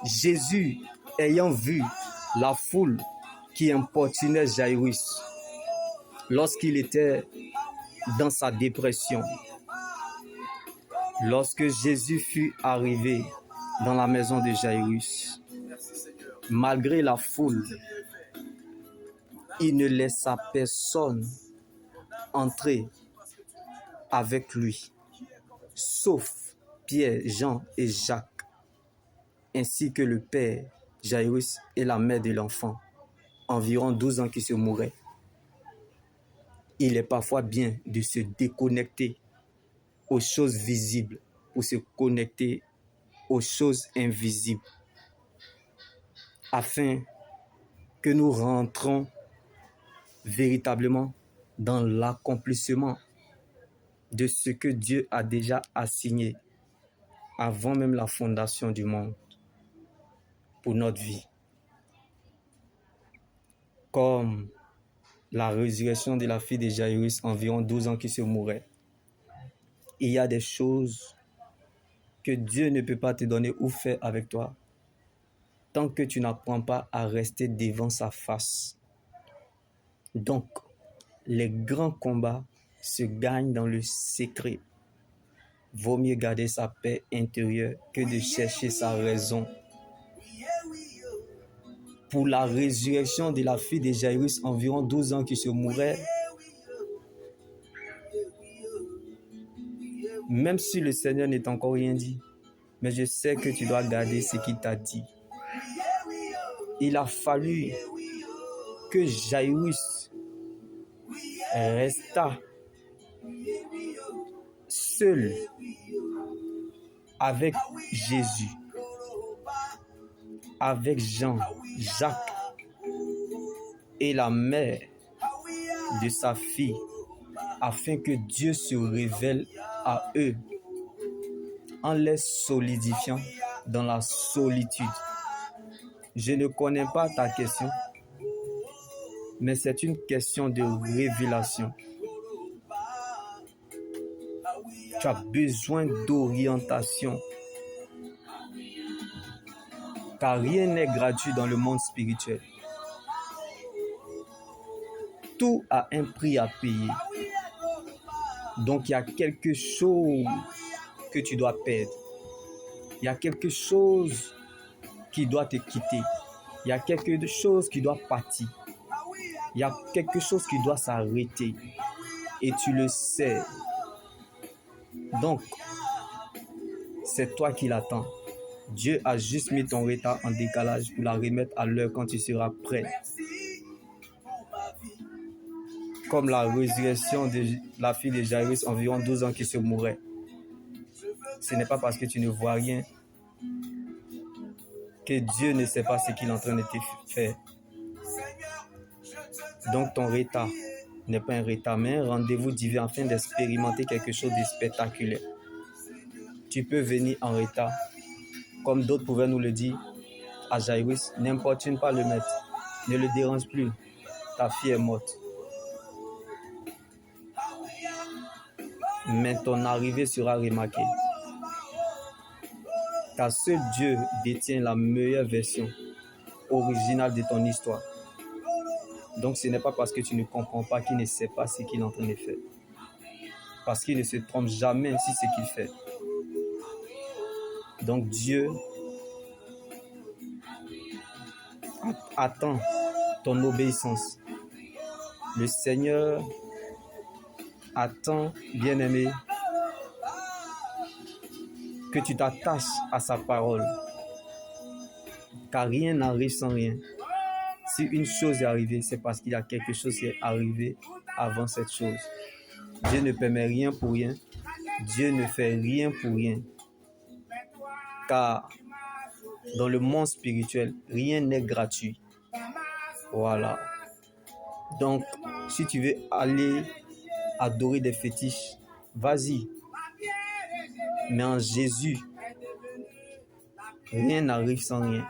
Jésus, ayant vu la foule qui importunait Jairus lorsqu'il était dans sa dépression, lorsque Jésus fut arrivé dans la maison de Jairus, malgré la foule, il ne laissa personne entrer avec lui, sauf Pierre, Jean et Jacques, ainsi que le père Jairus et la mère de l'enfant, environ 12 ans qui se mouraient. Il est parfois bien de se déconnecter aux choses visibles pour se connecter aux choses invisibles, afin que nous rentrons véritablement dans l'accomplissement de ce que Dieu a déjà assigné avant même la fondation du monde pour notre vie. Comme la résurrection de la fille de Jairus, environ 12 ans qui se mourait. Il y a des choses que Dieu ne peut pas te donner ou faire avec toi tant que tu n'apprends pas à rester devant sa face. Donc, les grands combats se gagnent dans le secret. Vaut mieux garder sa paix intérieure que de chercher sa raison. Pour la résurrection de la fille de Jairus, environ 12 ans qui se mourait, même si le Seigneur n'est encore rien dit, mais je sais que tu dois garder ce qu'il t'a dit. Il a fallu que Jairus resta seul avec Jésus, avec Jean, Jacques et la mère de sa fille, afin que Dieu se révèle à eux en les solidifiant dans la solitude. Je ne connais pas ta question, mais c'est une question de révélation. Tu as besoin d'orientation, car rien n'est gratuit dans le monde spirituel. Tout a un prix à payer. Donc il y a quelque chose que tu dois perdre. Il y a quelque chose qui doit te quitter. Il y a quelque chose qui doit partir. Il y a quelque chose qui doit s'arrêter. Et tu le sais. Donc, c'est toi qui l'attends. Dieu a juste mis ton retard en décalage pour la remettre à l'heure quand tu seras prêt. Comme la résurrection de la fille de Jairus, environ 12 ans qui se mourait. Ce n'est pas parce que tu ne vois rien que Dieu ne sait pas ce qu'il est en train de te faire. Donc ton retard n'est pas un retard, mais un rendez-vous divin afin d'expérimenter quelque chose de spectaculaire. Tu peux venir en retard, comme d'autres pouvaient nous le dire à Jairus, n'importune pas le maître, ne le dérange plus, ta fille est morte. Mais ton arrivée sera remarquée. Car seul Dieu détient la meilleure version originale de ton histoire. Donc ce n'est pas parce que tu ne comprends pas qu'il ne sait pas ce qu'il est en train de faire. Parce qu'il ne se trompe jamais sur ce qu'il fait. Donc Dieu attend ton obéissance. Le Seigneur attend, bien-aimé, que tu t'attaches à sa parole. Car rien n'arrive sans rien. Si une chose est arrivée, c'est parce qu'il y a quelque chose qui est arrivé avant cette chose. Dieu ne permet rien pour rien. Dieu ne fait rien pour rien. Car dans le monde spirituel, rien n'est gratuit. Voilà. Donc, si tu veux aller adorer des fétiches, vas-y. Mais en Jésus, rien n'arrive sans rien.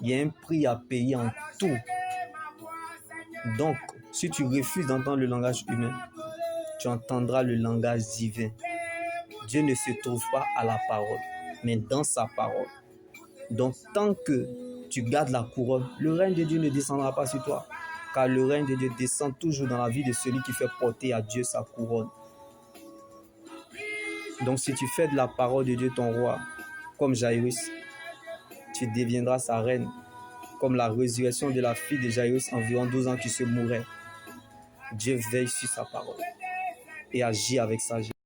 Il y a un prix à payer en tout. Donc, si tu refuses d'entendre le langage humain, tu entendras le langage divin. Dieu ne se trouve pas à la parole, mais dans sa parole. Donc, tant que tu gardes la couronne, le règne de Dieu ne descendra pas sur toi. Car le règne de Dieu descend toujours dans la vie de celui qui fait porter à Dieu sa couronne. Donc, si tu fais de la parole de Dieu ton roi, comme Jairus, tu deviendras sa reine, comme la résurrection de la fille de Jairus, environ 12 ans qui se mourait. Dieu veille sur sa parole et agit avec sagesse.